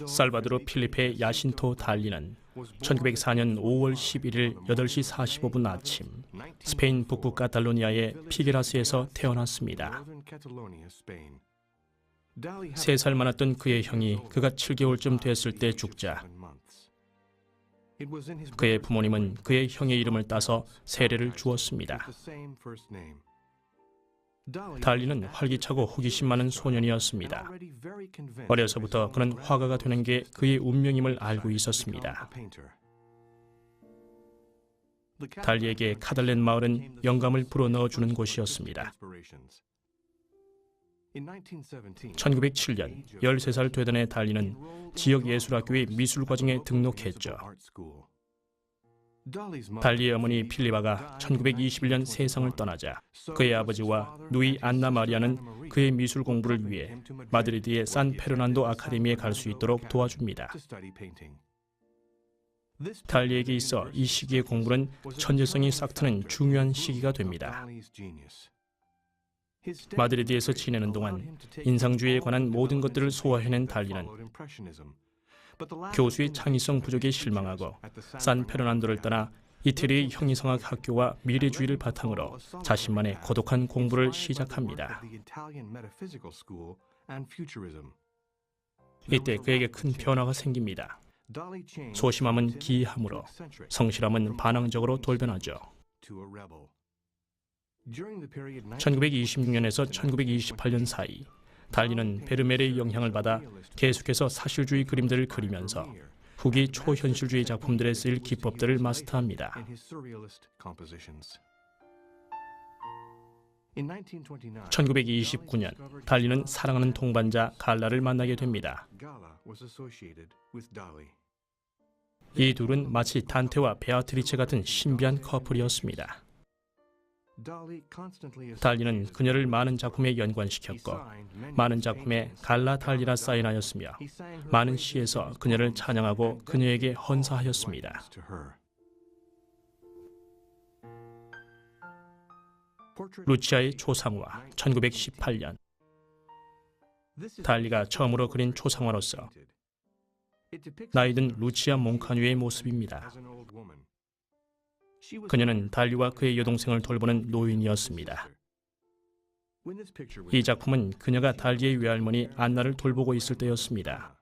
살바도르 필리페 야신토 달리는 1904년 5월 11일 8시 45분 아침 스페인 북부 카탈로니아의 피게라스에서 태어났습니다. 3살 많았던 그의 형이 그가 7개월쯤 됐을 때 죽자 그의 부모님은 그의 형의 이름을 따서 세례를 주었습니다. 달리는 활기차고 호기심 많은 소년이었습니다. 어려서부터 그는 화가가 되는 게 그의 운명임을 알고 있었습니다. 달리에게 카달렌 마을은 영감을 불어넣어주는 곳이었습니다. 1907년 13살 되던 해 달리는 지역 예술학교의 미술과정에 등록했죠. 달리의 어머니 필리바가 1921년 세상을 떠나자 그의 아버지와 누이 안나 마리아는 그의 미술 공부를 위해 마드리드의 산 페르난도 아카데미에 갈 수 있도록 도와줍니다. 달리에게 있어 이 시기의 공부는 천재성이 싹트는 중요한 시기가 됩니다. 마드리드에서 지내는 동안 인상주의에 관한 모든 것들을 소화해낸 달리는 교수의 창의성 부족에 실망하고 산 페르난도를 떠나 이태리의 형이성학 학교와 미래주의를 바탕으로 자신만의 고독한 공부를 시작합니다. 이때 그에게 큰 변화가 생깁니다. 소심함은 기이함으로, 성실함은 반항적으로 돌변하죠. 1926년에서 1928년 사이 달리는 베르메르의 영향을 받아 계속해서 사실주의 그림들을 그리면서 후기 초현실주의 작품들에 쓰일 기법들을 마스터합니다. 1929년 달리는 사랑하는 동반자 갈라를 만나게 됩니다. 이 둘은 마치 단테와 베아트리체 같은 신비한 커플이었습니다. 달리는 그녀를 많은 작품에 연관시켰고 많은 작품에 갈라 달리라 사인하였으며 많은 시에서 그녀를 찬양하고 그녀에게 헌사하였습니다. 루치아의 초상화 1918년 달리가 처음으로 그린 초상화로서 나이든 루치아 몽카뉴의 모습입니다. 그녀는 달리와 그의 여동생을 돌보는 노인이었습니다. 이 작품은 그녀가 달리의 외할머니 안나를 돌보고 있을 때였습니다.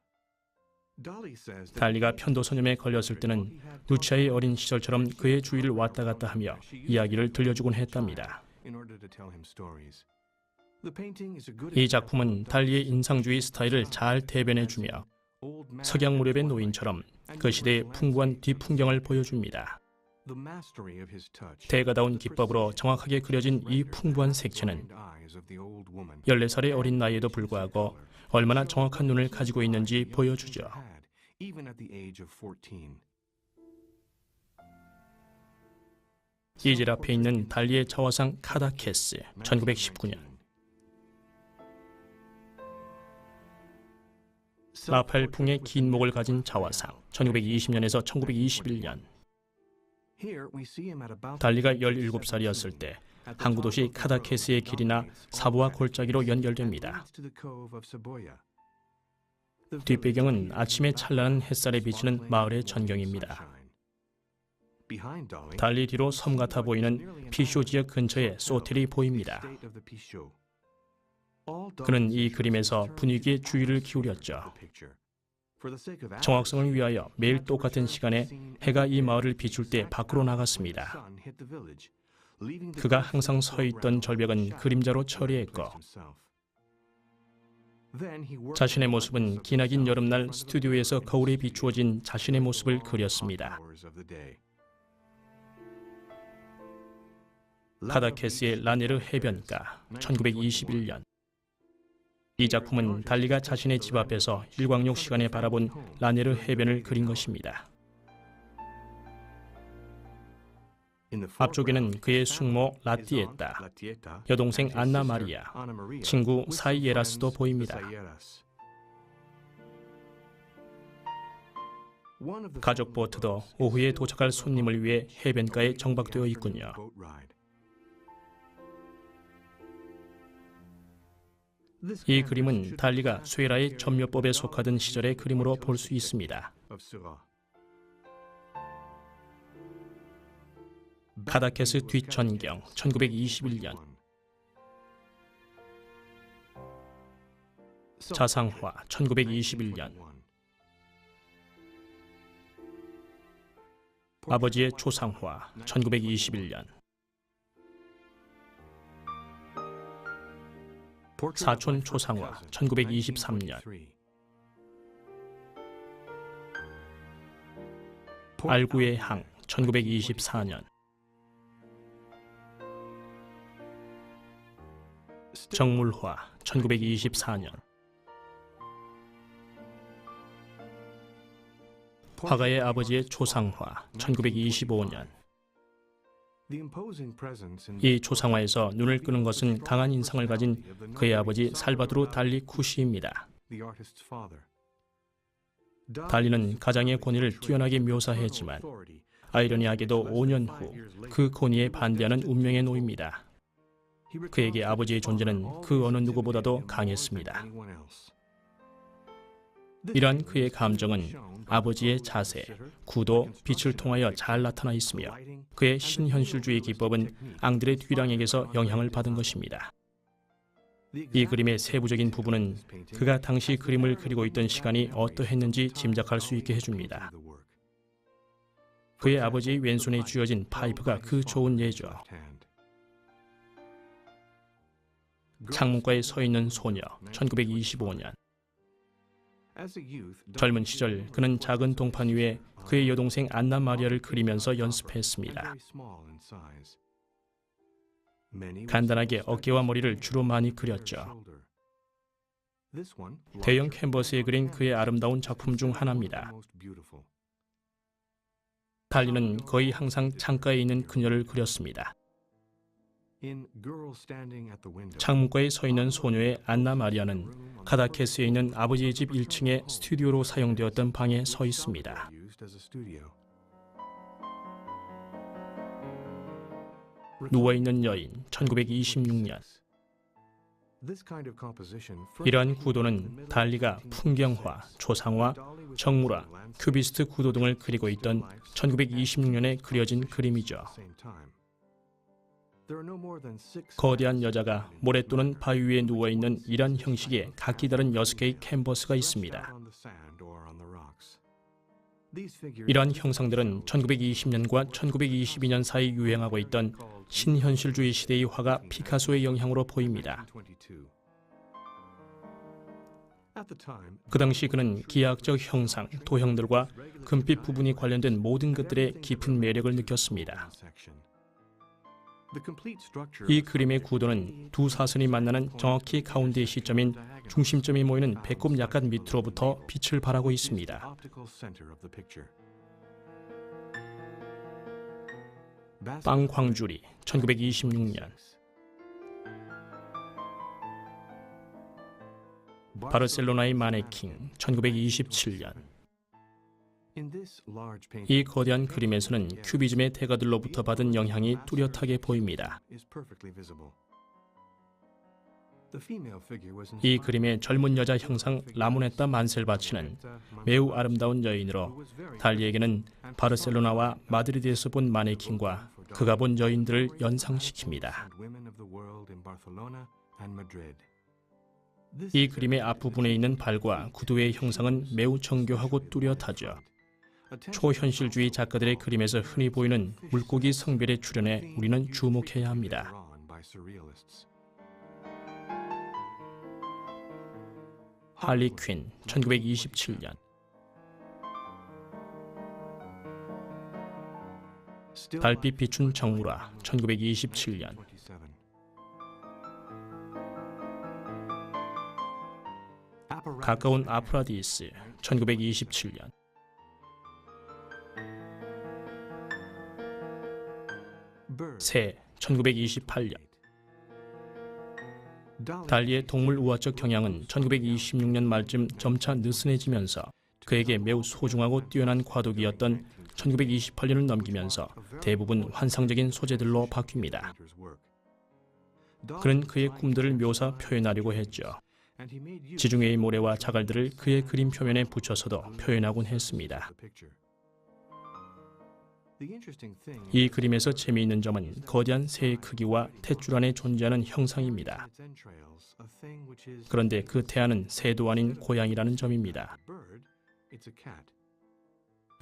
달리가 편도선염에 걸렸을 때는 루치아의 어린 시절처럼 그의 주위를 왔다 갔다 하며 이야기를 들려주곤 했답니다. 이 작품은 달리의 인상주의 스타일을 잘 대변해주며 석양 무렵의 노인처럼 그 시대의 풍부한 뒤풍경을 보여줍니다. 대가다운 기법으로 정확하게 그려진 이 풍부한 색채는 14살의 어린 나이에도 불구하고 얼마나 정확한 눈을 가지고 있는지 보여주죠. 이질 앞에 있는 달리의 자화상 카다케스 1919년 라파엘 풍의 긴 목을 가진 자화상 1920년에서 1921년 달리가 17살이었을 때 항구 도시 카다케스의 길이나 사부와 골짜기로 연결됩니다. 뒷배경은 아침에 찬란한 햇살에 비치는 마을의 전경입니다. 달리 뒤로 섬 같아 보이는 피쇼 지역 근처에 소텔이 보입니다. 그는 이 그림에서 분위기에 주의를 기울였죠. 정확성을 위하여 매일 똑같은 시간에 해가 이 마을을 비출 때 밖으로 나갔습니다. 그가 항상 서 있던 절벽은 그림자로 처리했고 자신의 모습은 기나긴 여름날 스튜디오에서 거울에 비추어진 자신의 모습을 그렸습니다. 카다케스의 라네르 해변가 1921년 이 작품은 달리가 자신의 집 앞에서 일광욕 시간에 바라본 라네르 해변을 그린 것입니다. 앞쪽에는 그의 숙모 라티에타, 여동생 안나 마리아, 친구 사이에라스도 보입니다. 가족 보트도 오후에 도착할 손님을 위해 해변가에 정박되어 있군요. 이 그림은 달리가 쇠라의 점묘법에 속하던 시절의 그림으로 볼 수 있습니다. 카다케스 뒷전경 1921년 자상화 1921년 아버지의 초상화 1921년 사촌 초상화 1923년 알구의 항 1924년 정물화 1924년 화가의 아버지의 초상화 1925년 이 초상화에서 눈을 끄는 것은 강한 인상을 가진 그의 아버지 살바도르 달리 쿠시입니다. 달리는 가장의 권위를 뛰어나게 묘사했지만 아이러니하게도 5년 후 그 권위에 반대하는 운명에 놓입니다. 그에게 아버지의 존재는 그 어느 누구보다도 강했습니다. 이러한 그의 감정은 아버지의 자세, 구도, 빛을 통하여 잘 나타나 있으며 그의 신현실주의 기법은 앙드레 듀랑에게서 영향을 받은 것입니다. 이 그림의 세부적인 부분은 그가 당시 그림을 그리고 있던 시간이 어떠했는지 짐작할 수 있게 해줍니다. 그의 아버지의 왼손에 쥐어진 파이프가 그 좋은 예죠. 창문가에 서 있는 소녀 1925년 젊은 시절 그는 작은 동판 위에 그의 여동생 안나 마리아를 그리면서 연습했습니다. 간단하게 어깨와 머리를 주로 많이 그렸죠. 대형 캔버스에 그린 그의 아름다운 작품 중 하나입니다. 달리는 거의 항상 창가에 있는 그녀를 그렸습니다. 창문가에 서 있는 소녀의 안나 마리아는 카다케스에 있는 아버지의 집 1층의 스튜디오로 사용되었던 방에 서 있습니다. 누워있는 여인 1926년 이러한 구도는 달리가 풍경화, 초상화, 정물화, 큐비스트 구도 등을 그리고 있던 1926년에 그려진 그림이죠. 거대한 여자가 모래 또는 바위 위에 누워있는 이런 형식의 각기 다른 6개의 캔버스가 있습니다. 이러한 형상들은 1920년과 1922년 사이 유행하고 있던 신현실주의 시대의 화가 피카소의 영향으로 보입니다. 그 당시 그는 기하학적 형상, 도형들과 금빛 부분이 관련된 모든 것들에 깊은 매력을 느꼈습니다. 이 그림의 구도는 두 사선이 만나는 정확히 가운데의 시점인 중심점이 모이는 배꼽 약간 밑으로부터 빛을 발하고 있습니다. 빵광주리 1926년 바르셀로나의 마네킹 1927년 이 거대한 그림에서는 큐비즘의 대가들로부터 받은 영향이 뚜렷하게 보입니다. 이 그림의 젊은 여자 형상 라모네타 만셀바치는 매우 아름다운 여인으로 달리에게는 바르셀로나와 마드리드에서 본 마네킹과 그가 본 여인들을 연상시킵니다. 이 그림의 앞부분에 있는 발과 구두의 형상은 매우 정교하고 뚜렷하죠. 초현실주의 작가들의 그림에서 흔히 보이는 물고기 성별의 출현에 우리는 주목해야 합니다. 할리 퀸 1927년 달빛 비춘 정물화 1927년 가까운 아프라디스 1927년 새 1928년 달리의 동물 우화적 경향은 1926년 말쯤 점차 느슨해지면서 그에게 매우 소중하고 뛰어난 과도기였던 1928년을 넘기면서 대부분 환상적인 소재들로 바뀝니다. 그는 그의 꿈들을 묘사 표현하려고 했죠. 지중해의 모래와 자갈들을 그의 그림 표면에 붙여서도 표현하곤 했습니다. 이 그림에서 재미있는 점은 거대한 새의 크기와 탯줄 안에 존재하는 형상입니다. 그런데 그 태아는 새도 아닌 고양이라는 점입니다.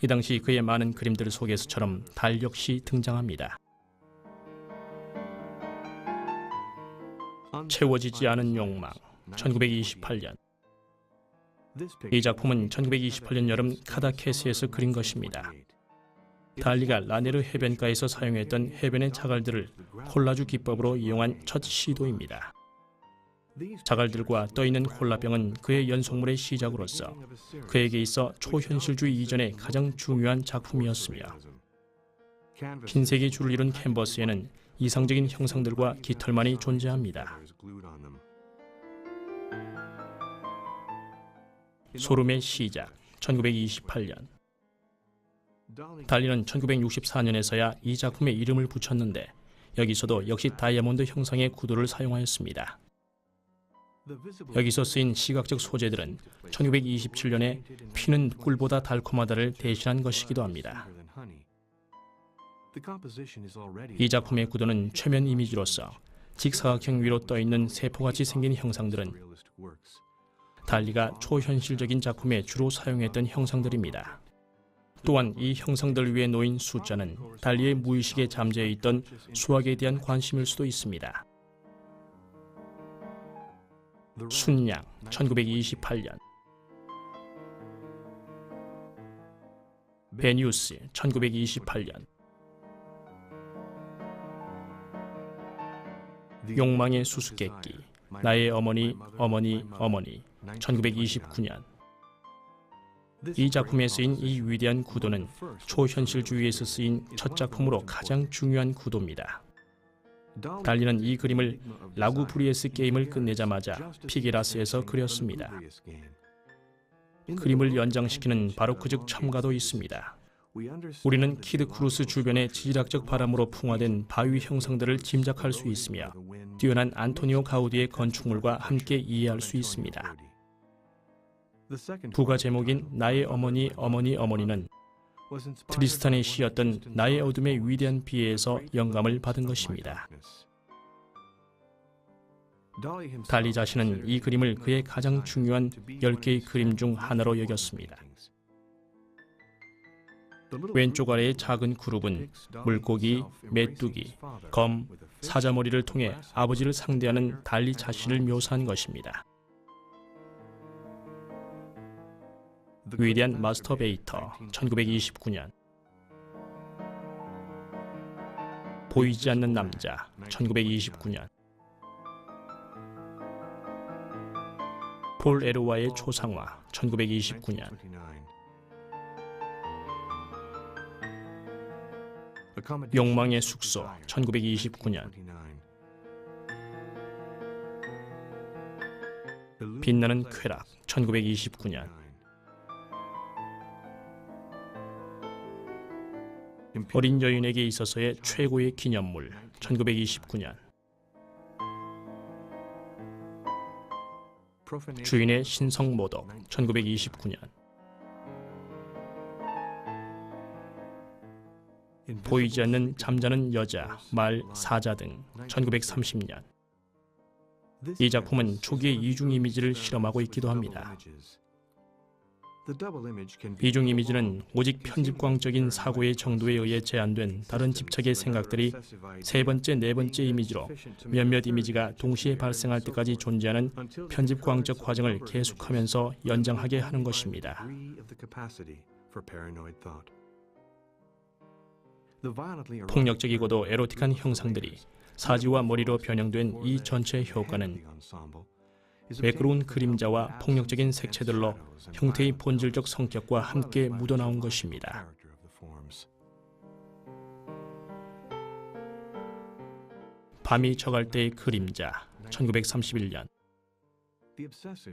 이 당시 그의 많은 그림들 속에서처럼 달 역시 등장합니다. 채워지지 않은 욕망, 1928년. 이 작품은 1928년 여름 카다케스에서 그린 것입니다. 달리가 라네르 해변가에서 사용했던 해변의 자갈들을 콜라주 기법으로 이용한 첫 시도입니다. 자갈들과 떠있는 콜라병은 그의 연속물의 시작으로서 그에게 있어 초현실주의 이전의 가장 중요한 작품이었으며, 흰색의 줄을 이룬 캔버스에는 이상적인 형상들과 깃털만이 존재합니다. 소름의 시작, 1928년. 달리는 1964년에서야 이 작품에 이름을 붙였는데 여기서도 역시 다이아몬드 형상의 구도를 사용하였습니다. 여기서 쓰인 시각적 소재들은 1927년에 피는 꿀보다 달콤하다를 대신한 것이기도 합니다. 이 작품의 구도는 최면 이미지로서 직사각형 위로 떠있는 세포같이 생긴 형상들은 달리가 초현실적인 작품에 주로 사용했던 형상들입니다. 또한 이 형상들 위에 놓인 숫자는 달리의 무의식에 잠재해 있던 수학에 대한 관심일 수도 있습니다. 순양, 1928년. 베니우스, 1928년. 욕망의 수수께끼, 나의 어머니, 어머니, 어머니, 1929년. 이 작품에 쓰인 이 위대한 구도는 초현실주의에서 쓰인 첫 작품으로 가장 중요한 구도입니다. 달리는 이 그림을 라구브리에스 게임을 끝내자마자 피게라스에서 그렸습니다. 그림을 연장시키는 바로크적 첨가도 있습니다. 우리는 키드 크루스 주변의 지질학적 바람으로 풍화된 바위 형상들을 짐작할 수 있으며 뛰어난 안토니오 가우디의 건축물과 함께 이해할 수 있습니다. 부가 제목인 나의 어머니, 어머니, 어머니는 트리스탄의 시였던 나의 어둠의 위대한 비애에서 영감을 받은 것입니다. 달리 자신은 이 그림을 그의 가장 중요한 10개의 그림 중 하나로 여겼습니다. 왼쪽 아래의 작은 그룹은 물고기, 메뚜기, 검, 사자머리를 통해 아버지를 상대하는 달리 자신을 묘사한 것입니다. 위대한 마스터베이터, 1929년. 보이지 않는 남자, 1929년. 폴 에르와의 초상화, 1929년. 욕망의 숙소, 1929년. 빛나는 쾌락, 1929년. 어린 여인에게 있어서의 최고의 기념물, 1929년. 주인의 신성모독, 1929년. 보이지 않는 잠자는 여자, 말, 사자 등, 1930년. 이 작품은 초기의 이중 이미지를 실험하고 있기도 합니다. 이중 이미지는 오직 편집광적인 사고의 정도에 의해 제한된 다른 집착의 생각들이 세 번째, 네 번째 이미지로 몇몇 이미지가 동시에 발생할 때까지 존재하는 편집광적 과정을 계속하면서 연장하게 하는 것입니다. 폭력적이고도 에로틱한 형상들이 사지와 머리로 변형된 이 전체 효과는 매끄러운 그림자와 폭력적인 색채들로 형태의 본질적 성격과 함께 묻어나온 것입니다. 밤이 저갈 때의 그림자, 1931년.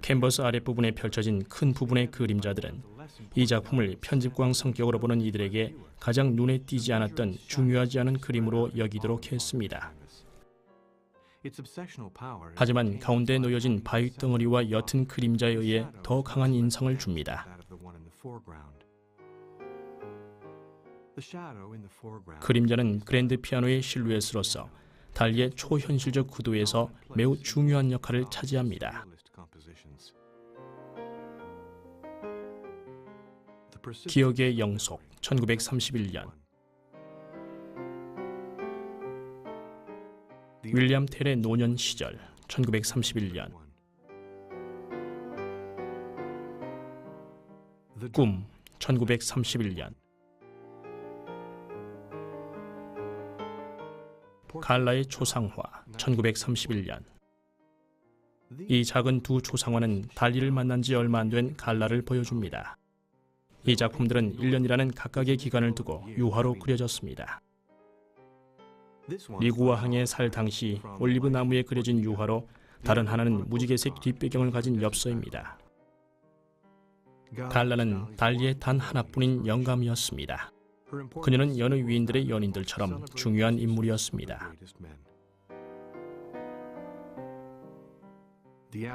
캔버스 아랫부분에 펼쳐진 큰 부분의 그림자들은 이 작품을 편집광 성격으로 보는 이들에게 가장 눈에 띄지 않았던 중요하지 않은 그림으로 여기도록 했습니다. 하지만 가운데 놓여진 바위 덩어리와 옅은 그림자에 의해 더 강한 인상을 줍니다. 그림자는 그랜드 피아노의 실루엣으로서 달리의 초현실적 구도에서 매우 중요한 역할을 차지합니다. 기억의 영속, 1931년. 윌리엄 텔의 노년 시절, 1931년. 꿈, 1931년. 갈라의 초상화, 1931년. 이 작은 두 초상화는 달리를 만난 지 얼마 안 된 갈라를 보여줍니다. 이 작품들은 1년이라는 각각의 기간을 두고 유화로 그려졌습니다. 리구아항에 살 당시 올리브 나무에 그려진 유화로 다른 하나는 무지개색 뒷배경을 가진 엽서입니다. 갈라는 달리의 단 하나뿐인 영감이었습니다. 그녀는 여느 위인들의 연인들처럼 중요한 인물이었습니다.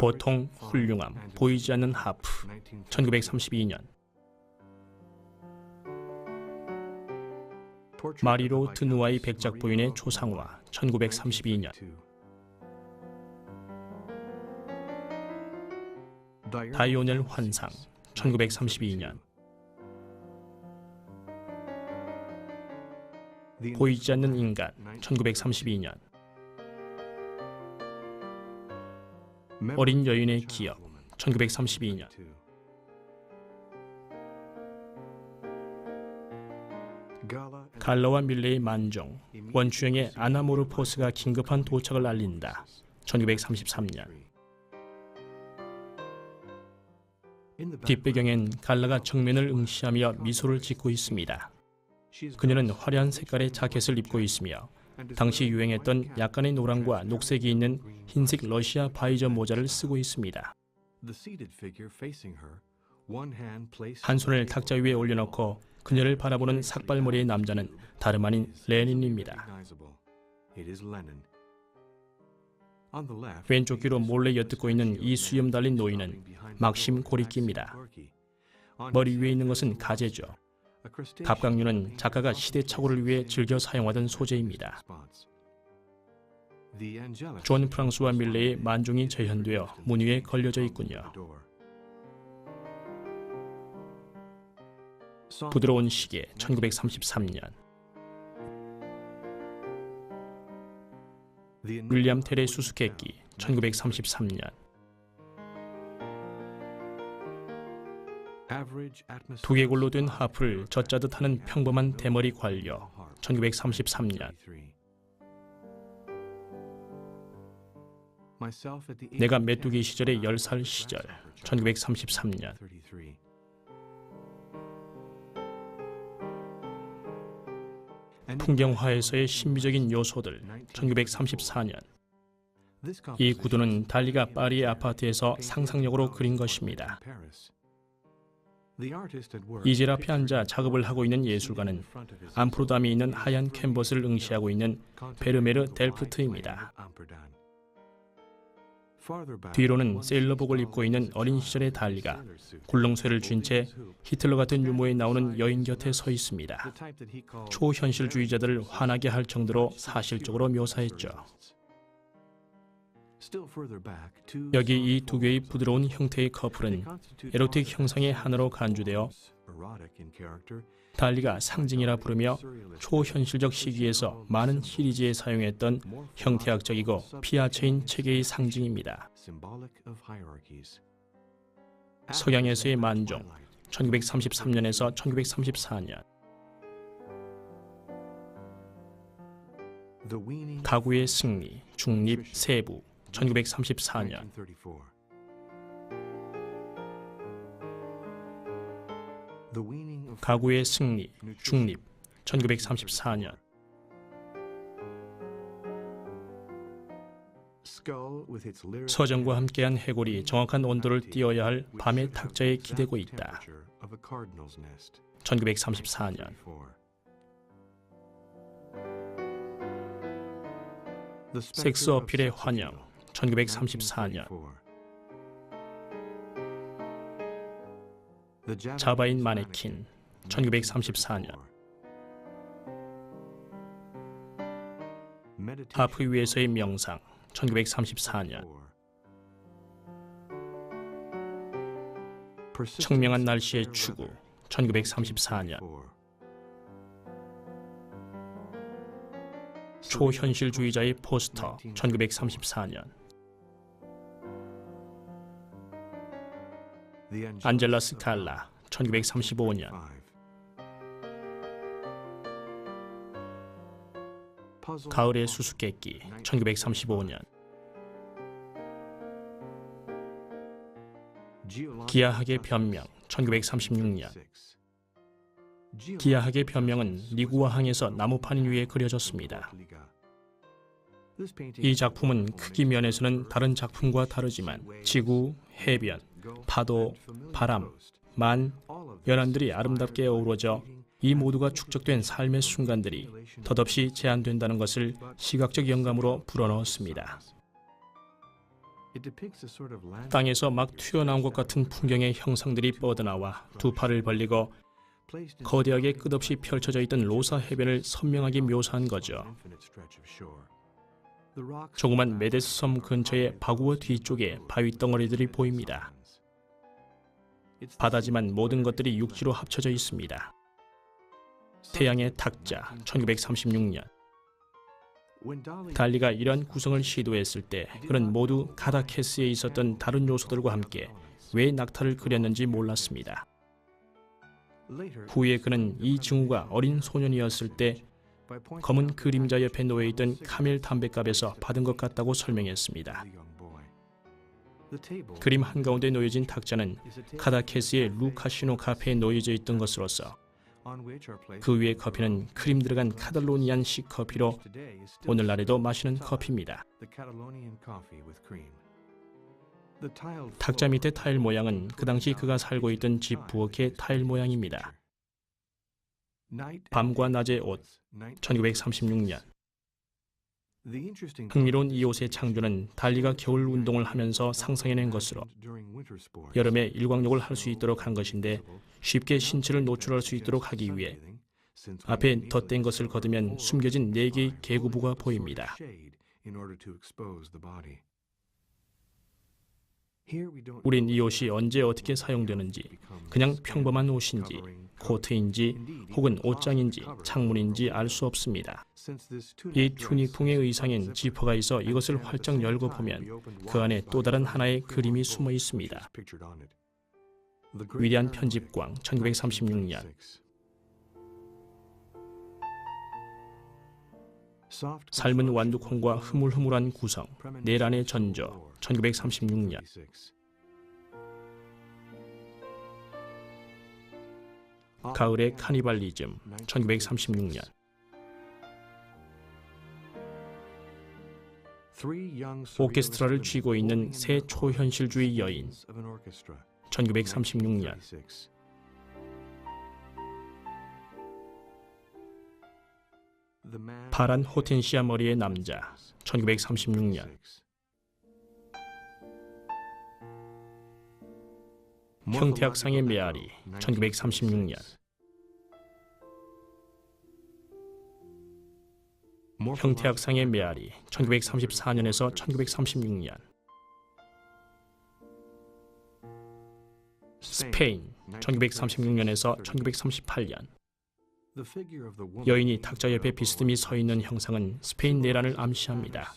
보통, 훌륭함, 보이지 않는 하프, 1932년. 마리로 드누아이 백작 부인의 초상화, 1932년. 다이오넬 환상, 1932년. 보이지 않는 인간, 1932년. 어린 여인의 기억, 1932년. 갈라와 밀레의 만종, 원추형의 아나모르포스가 긴급한 도착을 알린다, 1933년. 뒷배경엔 갈라가 정면을 응시하며 미소를 짓고 있습니다. 그녀는 화려한 색깔의 자켓을 입고 있으며 당시 유행했던 약간의 노랑과 녹색이 있는 흰색 러시아 바이저 모자를 쓰고 있습니다. 한 손을 탁자 위에 올려놓고 그녀를 바라보는 삭발머리의 남자는 다름 아닌 레닌입니다. 왼쪽 귀로 몰래 엿듣고 있는 이 수염 달린 노인은 막심 고리끼입니다. 머리 위에 있는 것은 가제죠. 갑각류는 작가가 시대착오를 위해 즐겨 사용하던 소재입니다. 존 프랑스와 밀레의 만종이 재현되어 문 위에 걸려져 있군요. 부드러운 시계, 1933년. 윌리엄 텔의 수수께끼, 1933년. 두개골로 된 하프를 젖자듯 하는 평범한 대머리 관료, 1933년. 내가 메뚜기 시절의 10살 시절, 1933년. 풍경화에서의 신비적인 요소들, 1934년. 이 구도는 달리가 파리의 아파트에서 상상력으로 그린 것입니다. 이젤 앞에 앉아 작업을 하고 있는 예술가는 암프로담이 있는 하얀 캔버스를 응시하고 있는 베르메르 델프트입니다. 뒤로는 세일러복을 입고 있는 어린 시절의 달리가 굴렁쇠를 쥔 채 히틀러 같은 유모에 나오는 여인 곁에 서 있습니다. 초현실주의자들을 화나게 할 정도로 사실적으로 묘사했죠. 여기 이 두 개의 부드러운 형태의 커플은 에로틱 형상의 하나로 간주되어 달리가 상징이라 부르며 초현실적 시기에서 많은 시리즈에 사용했던 형태학적이고 피아체인 체계의 상징입니다. 서양에서의 만종, 1933년에서 1934년. 가구의 승리, 중립, 세부, 1934년. 가구의 승리, 중립, 1934년. 서정과 함께한 해골이 정확한 온도를 띄어야 할 밤의 탁자에 기대고 있다, 1934년. 섹스 어필의 환영 1934년. 자바인 마네킨 1934년. 하프 위에서의 명상 1934년. 청명한 날씨의 추구 1934년. 초현실주의자의 포스터 1934년. 안젤라 스칼라 1935년. 가을의 수수께끼 1935년. 기하학의 변명 1936년. 기하학의 변명은 리구아항에서 나무판 위에 그려졌습니다. 이 작품은 크기 면에서는 다른 작품과 다르지만 지구, 해변, 파도, 바람, 만, 연안들이 아름답게 어우러져 이 모두가 축적된 삶의 순간들이 덧없이 제한된다는 것을 시각적 영감으로 불어넣었습니다. 땅에서 막 튀어나온 것 같은 풍경의 형상들이 뻗어나와 두 팔을 벌리고 거대하게 끝없이 펼쳐져 있던 로사 해변을 선명하게 묘사한 거죠. 조그만 메데스 섬 근처의 바구어 뒤쪽에 바위 덩어리들이 보입니다. 바다지만 모든 것들이 육지로 합쳐져 있습니다. 태양의 탁자 1936년. 달리가 이런 구성을 시도했을 때 그는 모두 가다케스에 있었던 다른 요소들과 함께 왜 낙타를 그렸는지 몰랐습니다. 후에 그는 이 징후가 어린 소년이었을 때 검은 그림자 옆에 놓여있던 카멜 담뱃갑에서 받은 것 같다고 설명했습니다. 그림 한가운데 놓여진 탁자는 카다케스의 루카시노 카페에 놓여져 있던 것으로서 그 위의 커피는 크림 들어간 카탈로니안식 커피로 오늘날에도 마시는 커피입니다. 탁자 밑의 타일 모양은 그 당시 그가 살고 있던 집 부엌의 타일 모양입니다. 밤과 낮의 옷 1936년. 흥미로운 이 옷의 창조는 달리가 겨울 운동을 하면서 상상해낸 것으로 여름에 일광욕을 할 수 있도록 한 것인데 쉽게 신체를 노출할 수 있도록 하기 위해 앞에 덧댄 것을 걷으면 숨겨진 4개의 개구부가 보입니다. 우린 이 옷이 언제 어떻게 사용되는지, 그냥 평범한 옷인지, 코트인지, 혹은 옷장인지, 창문인지 알 수 없습니다. 이 튜닉풍의 의상엔 지퍼가 있어 이것을 활짝 열고 보면 그 안에 또 다른 하나의 그림이 숨어 있습니다. 위대한 편집광 1936년. 삶은 완두콩과 흐물흐물한 구성, 내란의 전조 1936년. 가을의 카니발리즘 1936년. 오케스트라를 쥐고 있는 새 초현실주의 여인 1936년. 파란 호텐시아 머리의 남자 1936년. 형태학상의 메아리 1936년. 형태학상의 메아리 1934년에서 1936년. 스페인 1936년에서 1938년. 여인이 탁자 옆에 비스듬히 서 있는 형상은 스페인 내란을 암시합니다.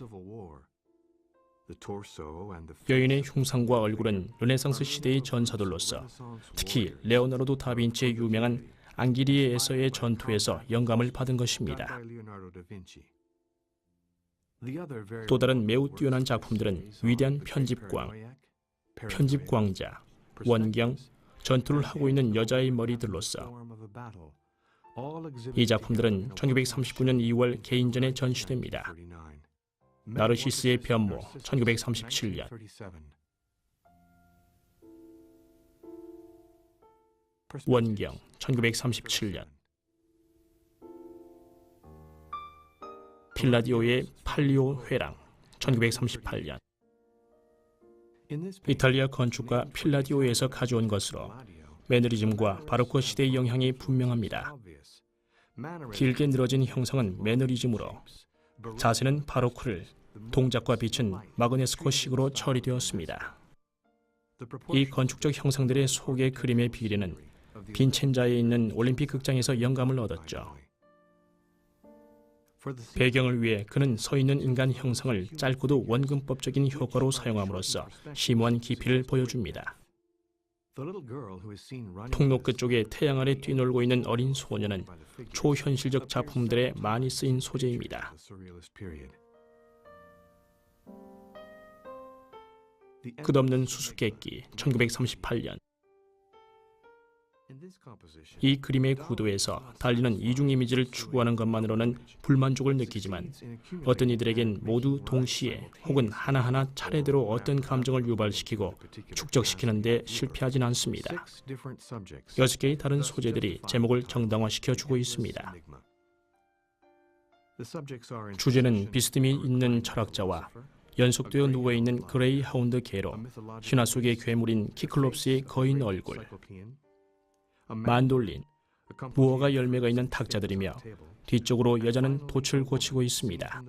여인의 흉상과 얼굴은 르네상스 시대의 전사들로서 특히 레오나르도 다빈치의 유명한 앙기리에에서의 전투에서 영감을 받은 것입니다. 또 다른 매우 뛰어난 작품들은 위대한 편집광, 편집광자, 원경, 전투를 하고 있는 여자의 머리들로서 이 작품들은 1939년 2월 개인전에 전시됩니다. 나르시스의 변모 1937년. 원경 1937년. 필라디오의 팔리오 회랑 1938년. 이탈리아 건축가 필라디오에서 가져온 것으로 매너리즘과 바로크 시대의 영향이 분명합니다. 길게 늘어진 형상은 매너리즘으로, 자세는 바로크를, 동작과 빛은 마그네스코식으로 처리되었습니다. 이 건축적 형상들의 속의 그림의 비례는 빈첸자에 있는 올림픽 극장에서 영감을 얻었죠. 배경을 위해 그는 서 있는 인간 형상을 짧고도 원근법적인 효과로 사용함으로써 심오한 깊이를 보여줍니다. 통로 끝쪽에 태양 아래 뛰놀고 있는 어린 소녀는 초현실적 작품들에 많이 쓰인 소재입니다. 끝없는 수수께끼 1938년. 이 그림의 구도에서 달리는 이중 이미지를 추구하는 것만으로는 불만족을 느끼지만 어떤 이들에겐 모두 동시에 혹은 하나하나 차례대로 어떤 감정을 유발시키고 축적시키는 데 실패하진 않습니다. 6개의 다른 소재들이 제목을 정당화시켜 주고 있습니다. 주제는 비스듬히 있는 철학자와 연속되어 누워있는 그레이 하운드 개로 신화 속의 괴물인 키클롭스의 거인 얼굴, 만돌린, 무화과 열매가 있는 탁자들이며 뒤쪽으로 여자는 돛을 고치고 있습니다.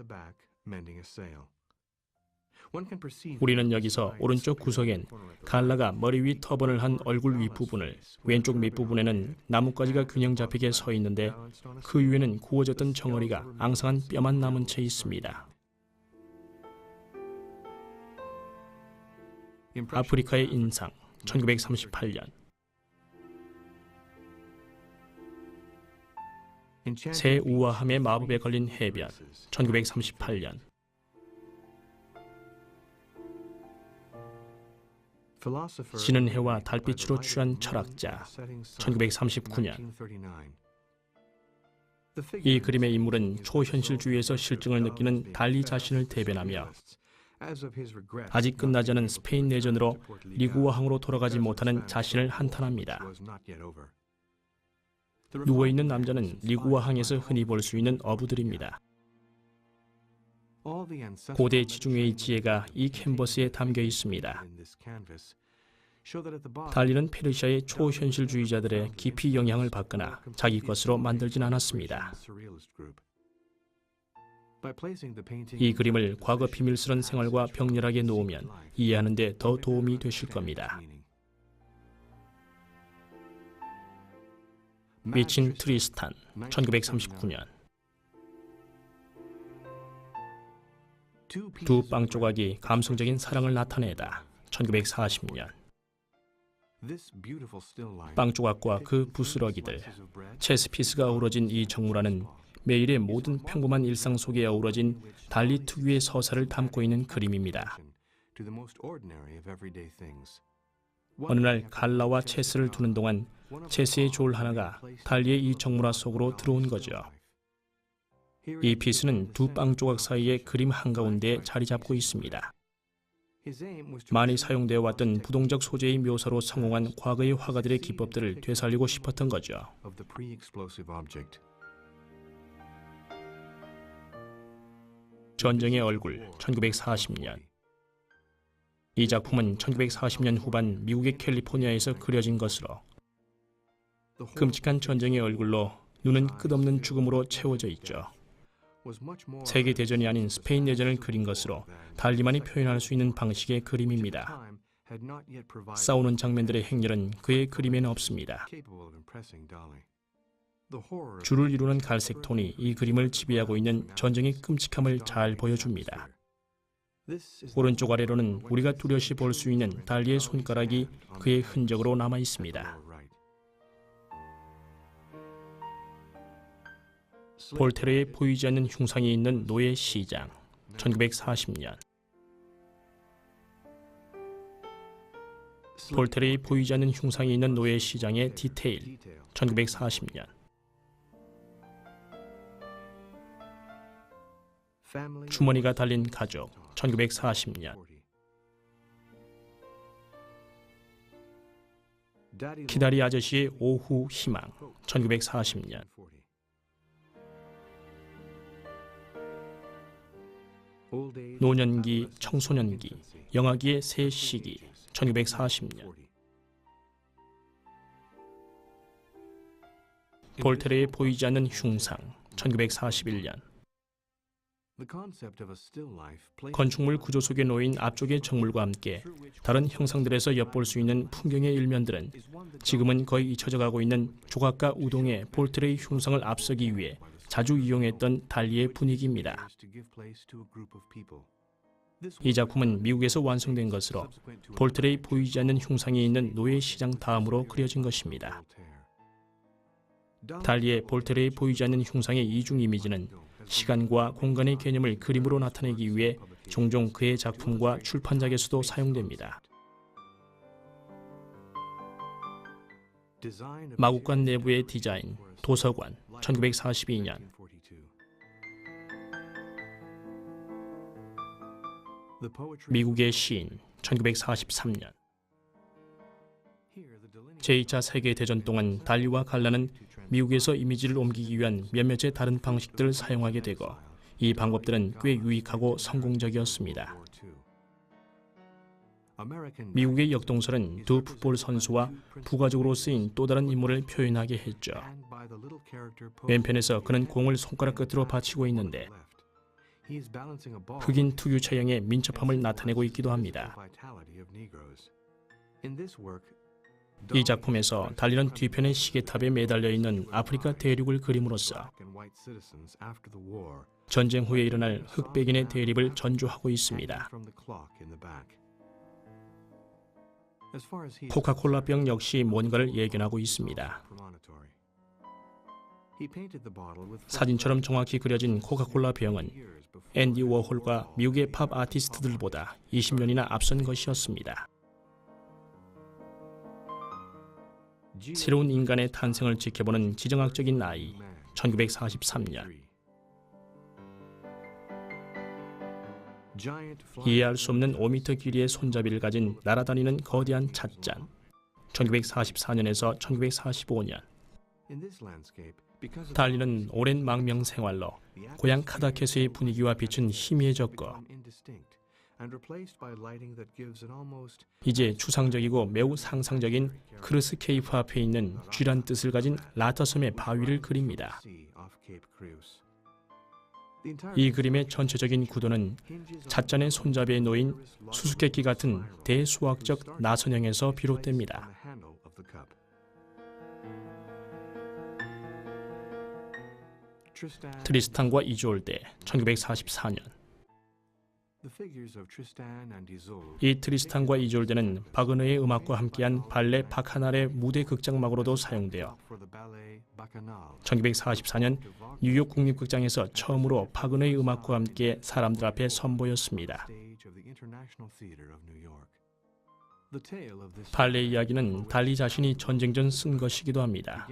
우리는 여기서 오른쪽 구석엔 갈라가 머리 위 터번을 한 얼굴 윗부분을, 왼쪽 밑부분에는 나뭇가지가 균형 잡히게 서 있는데 그 위에는 구워졌던 정어리가 앙상한 뼈만 남은 채 있습니다. 아프리카의 인상 1938년. 새 우아함의 마법에 걸린 해변 1938년. 지는 해와 달빛으로 취한 철학자 1939년. 이 그림의 인물은 초현실주의에서 실증을 느끼는 달리 자신을 대변하며 아직 끝나지 않은 스페인 내전으로 리구아항으로 돌아가지 못하는 자신을 한탄합니다. 누워있는 남자는 리구아항에서 흔히 볼 수 있는 어부들입니다. 고대 지중해의 지혜가 이 캔버스에 담겨 있습니다. 달리는 페르시아의 초현실주의자들의 깊이 영향을 받거나 자기 것으로 만들진 않았습니다. 이 그림을 과거 비밀스런 생활과 병렬하게 놓으면 이해하는 데 더 도움이 되실 겁니다. 미친 트리스탄 1939년. 두 빵 조각이 감성적인 사랑을 나타내다 1940년. 빵 조각과 그 부스러기들, 체스피스가 어우러진 이 정물화는 매일의 모든 평범한 일상 속에 어우러진 달리 특유의 서사를 담고 있는 그림입니다. 어느 날 갈라와 체스를 두는 동안 체스의 졸 하나가 달리의 이 정물화 속으로 들어온 거죠. 이 피스는 두 빵 조각 사이의 그림 한가운데에 자리 잡고 있습니다. 많이 사용되어 왔던 부동적 소재의 묘사로 성공한 과거의 화가들의 기법들을 되살리고 싶었던 거죠. 전쟁의 얼굴 1940년. 이 작품은 1940년 후반 미국의 캘리포니아에서 그려진 것으로 끔찍한 전쟁의 얼굴로 눈은 끝없는 죽음으로 채워져 있죠. 세계대전이 아닌 스페인 내전을 그린 것으로 달리만이 표현할 수 있는 방식의 그림입니다. 싸우는 장면들의 행렬은 그의 그림에는 없습니다. 줄을 이루는 갈색 톤이 이 그림을 지배하고 있는 전쟁의 끔찍함을 잘 보여줍니다. 오른쪽 아래로는 우리가 뚜렷이 볼 수 있는 달리의 손가락이 그의 흔적으로 남아 있습니다. 볼테르의 보이지 않는 흉상이 있는 노예 시장 1940년. 볼테르의 보이지 않는 흉상이 있는 노예 시장의 디테일 1940년. 주머니가 달린 가족 1940년. 기다리 아저씨의 오후 희망 1940년. 노년기, 청소년기, 영아기의 세 시기, 1940년. 볼테르의 보이지 않는 흉상, 1941년. 건축물 구조 속에 놓인 앞쪽의 정물과 함께 다른 형상들에서 엿볼 수 있는 풍경의 일면들은 지금은 거의 잊혀져 가고 있는 조각가 우동의 볼테르의 흉상을 앞서기 위해 자주 이용했던 달리의 분위기입니다. 이 작품은 미국에서 완성된 것으로 볼테르의 보이지 않는 흉상이 있는 노예 시장 다음으로 그려진 것입니다. 달리의 볼테르의 보이지 않는 흉상의 이중 이미지는 시간과 공간의 개념을 그림으로 나타내기 위해 종종 그의 작품과 출판작에서도 사용됩니다. 마국관 내부의 디자인, 도서관, 1942년. 미국의 시인, 1943년. 제2차 세계대전 동안 달리와 갈라는 미국에서 이미지를 옮기기 위한 몇몇의 다른 방식들을 사용하게 되고 이 방법들은 꽤 유익하고 성공적이었습니다. 미국의 역동설은 두 풋볼 선수와 부가적으로 쓰인 또 다른 인물을 표현하게 했죠. 왼편에서 그는 공을 손가락 끝으로 받치고 있는데 흑인 특유 체형의 민첩함을 나타내고 있기도 합니다. 이 작품에서 달리는 뒤편의 시계탑에 매달려 있는 아프리카 대륙을 그림으로써 전쟁 후에 일어날 흑백인의 대립을 전조하고 있습니다. 코카콜라병 역시 뭔가를 예견하고 있습니다. 사진처럼 정확히 그려진 코카콜라 병은 앤디 워홀과 미국의 팝 아티스트들보다 20년이나 앞선 것이었습니다. 새로운 인간의 탄생을 지켜보는 지정학적인 아이, 1943년. 이해할 수 없는 5m 길이의 손잡이를 가진 날아다니는 거대한 찻잔, 1944년에서 1945년. 달리는 오랜 망명 생활로 고향 카다케스의 분위기와 빛은 희미해졌고 이제 추상적이고 매우 상상적인 크르스 케이프 앞에 있는 쥐란 뜻을 가진 라타섬의 바위를 그립니다. 이 그림의 전체적인 구도는 찻잔의 손잡이에 놓인 수수께끼 같은 대수학적 나선형에서 비롯됩니다. 트리스탄과 이졸데, 1944년. 이 트리스탄과 이졸데는 바그너의 음악과 함께한 발레 바카날의 무대 극장막으로도 사용되어 1944년 뉴욕 국립극장에서 처음으로 바그너의 음악과 함께 사람들 앞에 선보였습니다. 발레 이야기는 달리 자신이 전쟁 전 쓴 것이기도 합니다.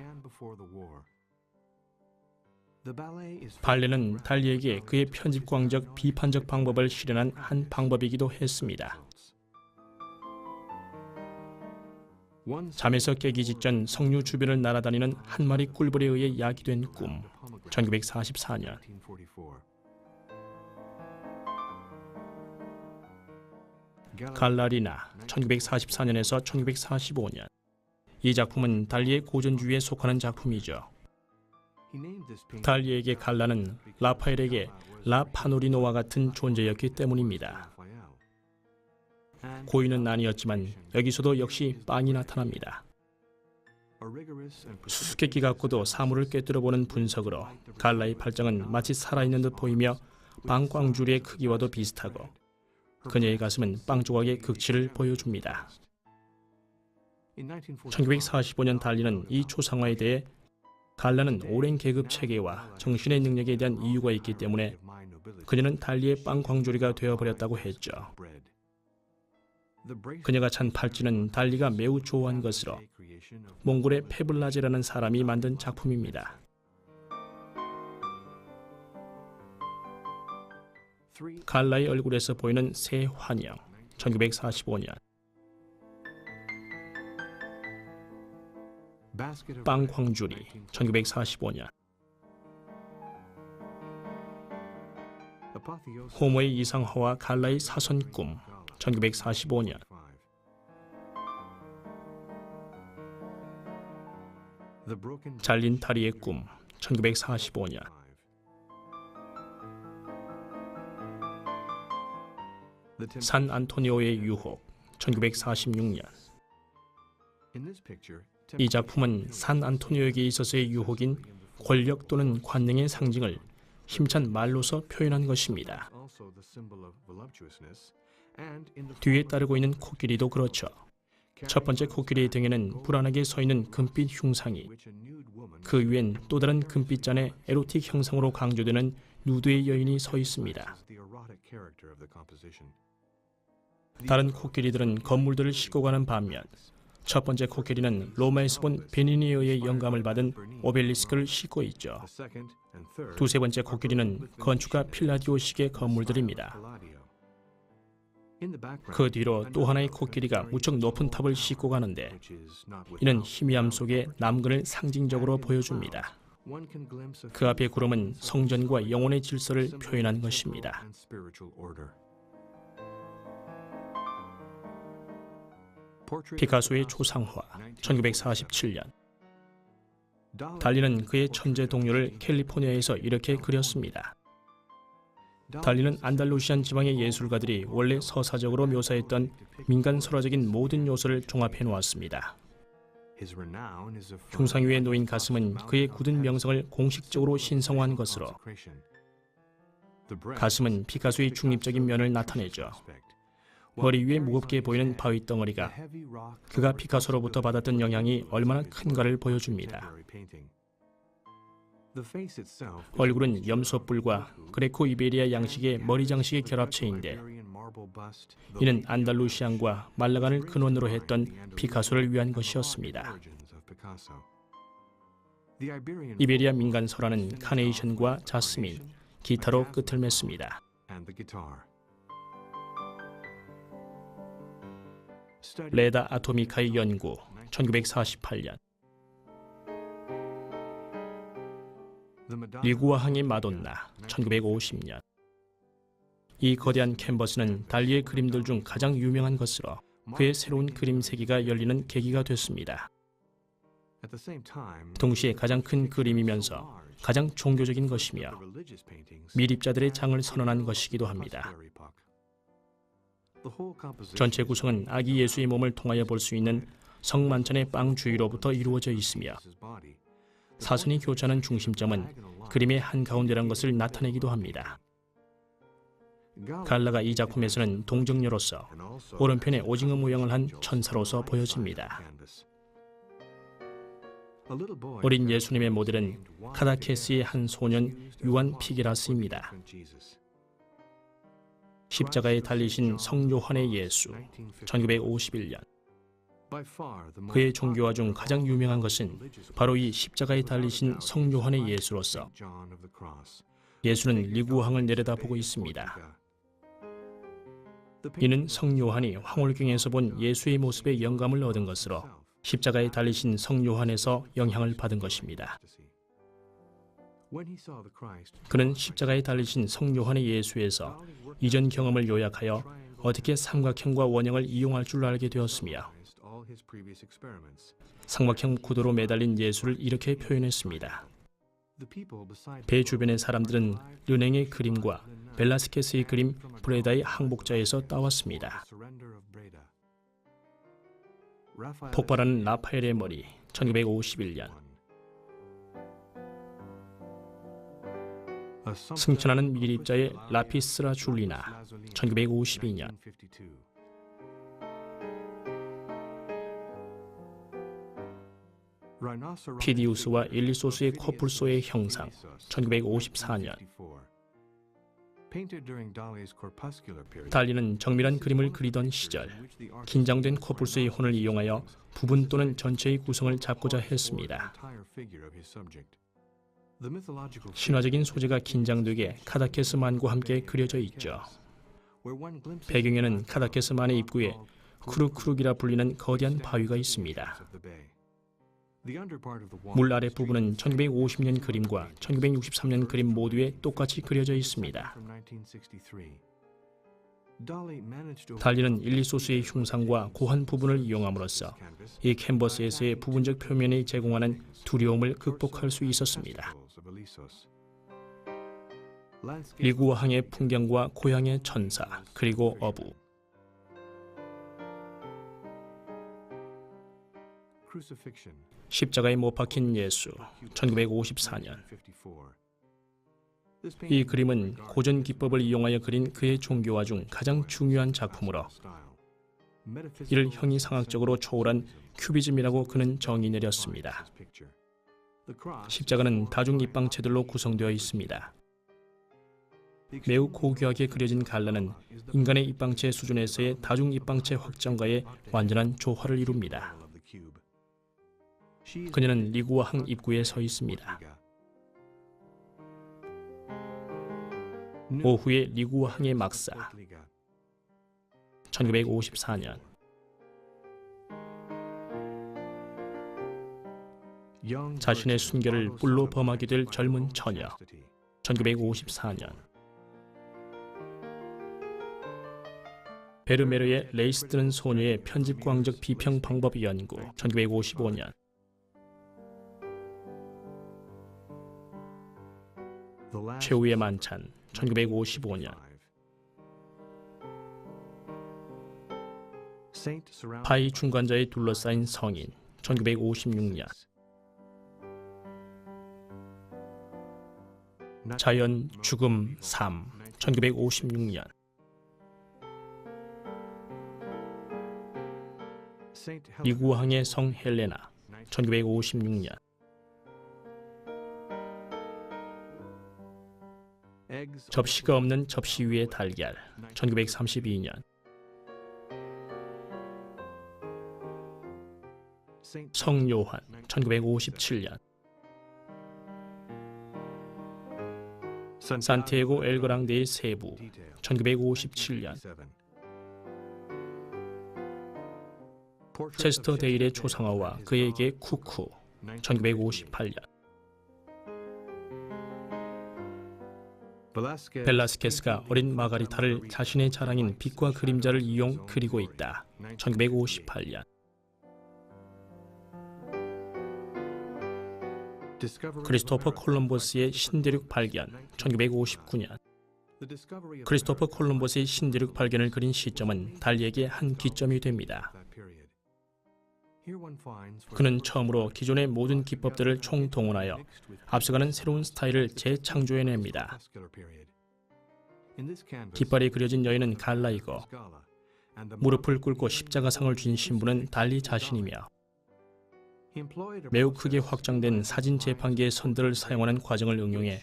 발레는 달리에게 그의 편집광적 비판적 방법을 실현한 한 방법이기도 했습니다. 잠에서 깨기 직전 석류 주변을 날아다니는 한 마리 꿀벌에 의해 야기된 꿈, 1944년. 갈라리나, 1944년에서 1945년. 이 작품은 달리의 고전주의에 속하는 작품이죠. 달리에게 갈라는 라파엘에게 라파노리노와 같은 존재였기 때문입니다. 고인은 아니었지만 여기서도 역시 빵이 나타납니다. 수수께끼 같고도 사물을 꿰뚫어보는 분석으로 갈라의 발정은 마치 살아있는 듯 보이며 빵광주리의 크기와도 비슷하고 그녀의 가슴은 빵 조각의 극치를 보여줍니다. 1945년 달리는 이 초상화에 대해 갈라는 오랜 계급 체계와 정신의 능력에 대한 이유가 있기 때문에 그녀는 달리의 빵 광조리가 되어버렸다고 했죠. 그녀가 찬 팔찌는 달리가 매우 좋아한 것으로 몽골의 페블라제라는 사람이 만든 작품입니다. 갈라의 얼굴에서 보이는 새 환영, 1945년. 빵 광주리, 1945년. 호모의 이상화와 갈라의 사선 꿈, 1945년. 잘린 다리의 꿈, 1945년. 산 안토니오의 유혹, 1946년. 이 작품은 산 안토니오에게 있어서의 유혹인 권력 또는 관능의 상징을 힘찬 말로서 표현한 것입니다. 뒤에 따르고 있는 코끼리도 그렇죠. 첫 번째 코끼리의 등에는 불안하게 서 있는 금빛 흉상이, 그 위엔 또 다른 금빛 잔의 에로틱 형상으로 강조되는 누드의 여인이 서 있습니다. 다른 코끼리들은 건물들을 싣고 가는 반면 첫 번째 코끼리는 로마에서 본 베니니어의 영감을 받은 오벨리스크를 싣고 있죠. 두세 번째 코끼리는 건축가 필라디오식의 건물들입니다. 그 뒤로 또 하나의 코끼리가 무척 높은 탑을 싣고 가는데 이는 희미함 속의 남근을 상징적으로 보여줍니다. 그 앞의 구름은 성전과 영혼의 질서를 표현한 것입니다. 피카소의 초상화, 1947년. 달리는 그의 천재 동료를 캘리포니아에서 이렇게 그렸습니다. 달리는 안달루시안 지방의 예술가들이 원래 서사적으로 묘사했던 민간 설화적인 모든 요소를 종합해 놓았습니다. 흉상 위에 놓인 가슴은 그의 굳은 명성을 공식적으로 신성화한 것으로, 가슴은 피카소의 중립적인 면을 나타내죠. 머리 위에 무겁게 보이는 바위 덩어리가 그가 피카소로부터 받았던 영향이 얼마나 큰가를 보여줍니다. 얼굴은 염소뿔과 그레코 이베리아 양식의 머리 장식의 결합체인데 이는 안달루시안과 말라간을 근원으로 했던 피카소를 위한 것이었습니다. 이베리아 민간 설화는 카네이션과 자스민, 기타로 끝을 맺습니다. 레다 아토미카의 연구, 1948년. 리구아항의 마돈나, 1950년. 이 거대한 캔버스는 달리의 그림들 중 가장 유명한 것으로 그의 새로운 그림 세계가 열리는 계기가 됐습니다. 동시에 가장 큰 그림이면서 가장 종교적인 것이며 밀입자들의 장을 선언한 것이기도 합니다. 전체 구성은 아기 예수의 몸을 통하여 볼 수 있는 성만찬의 빵 주위로부터 이루어져 있으며 사선이 교차하는 중심점은 그림의 한가운데란 것을 나타내기도 합니다. 갈라가 이 작품에서는 동정녀로서 오른편에 오징어 모양을 한 천사로서 보여집니다. 어린 예수님의 모델은 카다케스의 한 소년 유한 피게라스입니다. 십자가에 달리신 성요한의 예수, 1951년. 그의 종교화 중 가장 유명한 것은 바로 이 십자가에 달리신 성요한의 예수로서 예수는 리구항을 내려다보고 있습니다. 이는 성요한이 황홀경에서 본 예수의 모습에 영감을 얻은 것으로 십자가에 달리신 성요한에서 영향을 받은 것입니다. 그는 십자가에 달리신 성요한의 예수에서 이전 경험을 요약하여 어떻게 삼각형과 원형을 이용할 줄 알게 되었으며 삼각형 구도로 매달린 예수를 이렇게 표현했습니다. 배 주변의 사람들은 르냉의 그림과 벨라스케스의 그림 브레다의 항복자에서 따왔습니다. 폭발하는 라파엘의 머리, 1951년. 승천하는 밀입자의 라피스라 줄리나, 1952년. 피디우스와 일리소스의 코뿔소의 형상, 1954년. 달리는 정밀한 그림을 그리던 시절 긴장된 코뿔소의 혼을 이용하여 부분 또는 전체의 구성을 잡고자 했습니다. 신화적인 소재가 긴장되게 카다케스만과 함께 그려져 있죠. 배경에는 카다케스만의 입구에 쿠르쿠르기라 불리는 거대한 바위가 있습니다. 물 아래 부분은 1950년 그림과 1963년 그림 모두에 똑같이 그려져 있습니다. 달리는 일리소스의 흉상과 고한 부분을 이용함으로써 이 캔버스에서의 부분적 표면이 제공하는 두려움을 극복할 수 있었습니다. 리구아항의 풍경과 고향의 천사, 그리고 어부. 십자가에 못 박힌 예수, 1954년. 이 그림은 고전 기법을 이용하여 그린 그의 종교화 중 가장 중요한 작품으로 이를 형이상학적으로 초월한 큐비즘이라고 그는 정의 내렸습니다. 십자가는 다중 입방체들로 구성되어 있습니다. 매우 고귀하게 그려진 갈라는 인간의 입방체 수준에서의 다중 입방체 확장과의 완전한 조화를 이룹니다. 그녀는 리구아항 입구에 서 있습니다. 오후의 리구아항의 막사, 1954년. 자신의 순결을 뿔로 범하게 될 젊은 처녀, 1954년. 베르메르의 레이스 뜨는 소녀의 편집광적 비평 방법 연구, 1955년. 최후의 만찬, 1955년. 파이 중간자에 둘러싸인 성인, 1956년. 자연, 죽음, 삶, 1956년. 리구아항의 성 헬레나, 1956년. 접시가 없는 접시 위의 달걀, 1932년. 성 요한, 1957년. 산티아고 엘그랑데의 세부, 1957년. 체스터 데일의 초상화와 그에게 쿠쿠, 1958년. 벨라스케스가 어린 마가리타를 자신의 자랑인 빛과 그림자를 이용 그리고 있다, 1958년. 크리스토퍼 콜럼버스의 신대륙 발견, 1959년. 크리스토퍼 콜럼버스의 신대륙 발견을 그린 시점은 달리에게 한 기점이 됩니다. 그는 처음으로 기존의 모든 기법들을 총동원하여 앞서가는 새로운 스타일을 재창조해냅니다. 깃발이 그려진 여인은 갈라이고 무릎을 꿇고 십자가상을 쥔 신부는 달리 자신이며 매우 크게 확장된 사진 재판기의 선들을 사용하는 과정을 응용해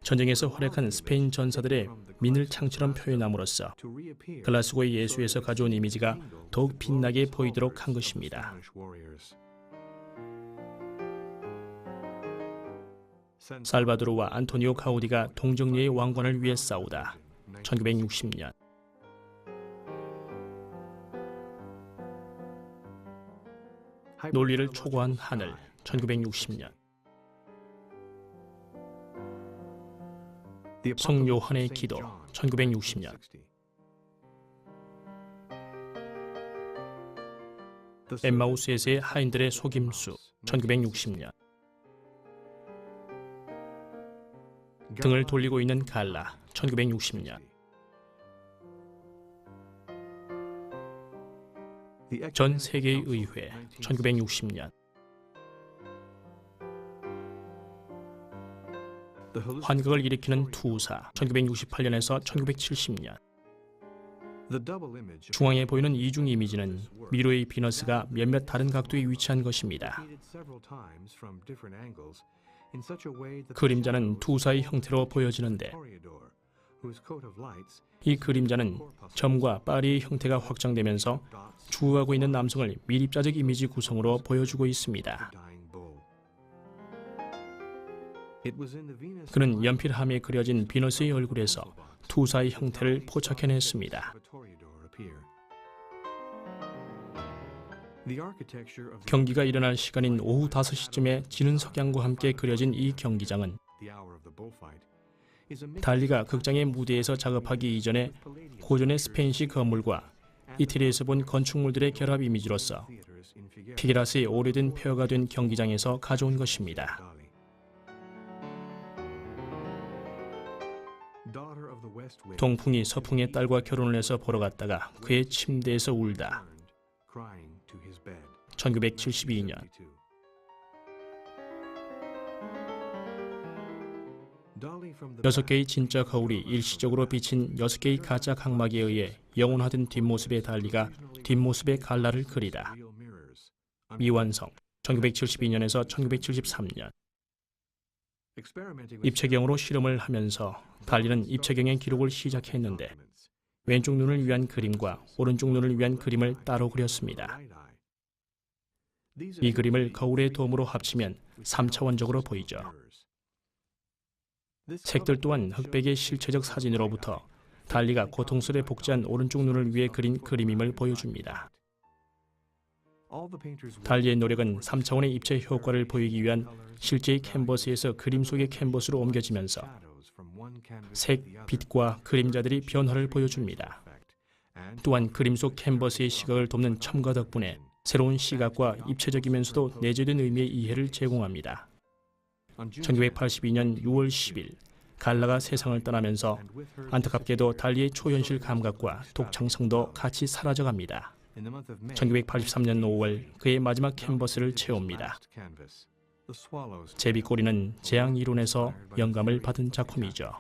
전쟁에서 활약한 스페인 전사들의 민을창처럼 표현함으로써 글라스고의 예수에서 가져온 이미지가 더욱 빛나게 보이도록 한 것입니다. 살바도르와 안토니오 가우디가 동정리의 왕관을 위해 싸우다, 1960년. 논리를 초과한 하늘, 1960년. 성 요한의 기도, 1960년. 엠마우스에서의 하인들의 속임수, 1960년. 등을 돌리고 있는 갈라, 1960년. 전 세계의 의회, 1960년. 환각을 일으키는 투사, 1968년에서 1970년. 중앙에 보이는 이중 이미지는 미로의 비너스가 몇몇 다른 각도에 위치한 것입니다. 그림자는 투사의 형태로 보여지는데 이 그림자는 점과 파리의 형태가 확장되면서 죽어가고 있는 남성을 미립자적 이미지 구성으로 보여주고 있습니다. 그는 연필함에 그려진 비너스의 얼굴에서 투사의 형태를 포착해냈습니다. 경기가 일어날 시간인 오후 5시쯤에 지는 석양과 함께 그려진 이 경기장은 달리가 극장의 무대에서 작업하기 이전에 고전의 스페인식 건물과 이태리에서 본 건축물들의 결합 이미지로서 피게라스의 오래된 폐허가 된 경기장에서 가져온 것입니다. 동풍이 서풍의 딸과 결혼을 해서 보러 갔다가 그의 침대에서 울다. 1972년. 6개의 진짜 거울이 일시적으로 비친 6개의 가짜 각막에 의해 영혼하던 뒷모습의 달리가 뒷모습의 갈라를 그리다. 미완성. 1972년에서 1973년. 입체경으로 실험을 하면서 달리는 입체경의 기록을 시작했는데 왼쪽 눈을 위한 그림과 오른쪽 눈을 위한 그림을 따로 그렸습니다. 이 그림을 거울의 도움으로 합치면 3차원적으로 보이죠. 색들 또한 흑백의 실체적 사진으로부터 달리가 고통스레 복제한 오른쪽 눈을 위해 그린 그림임을 보여줍니다. 달리의 노력은 3차원의 입체 효과를 보이기 위한 실제의 캔버스에서 그림 속의 캔버스로 옮겨지면서 색, 빛과 그림자들이 변화를 보여줍니다. 또한 그림 속 캔버스의 시각을 돕는 첨가 덕분에 새로운 시각과 입체적이면서도 내재된 의미의 이해를 제공합니다. 1982년 6월 10일 갈라가 세상을 떠나면서 안타깝게도 달리의 초현실 감각과 독창성도 같이 사라져갑니다. 1983년 5월 그의 마지막 캔버스를 채웁니다. 제비꼬리는 재앙 이론에서 영감을 받은 작품이죠.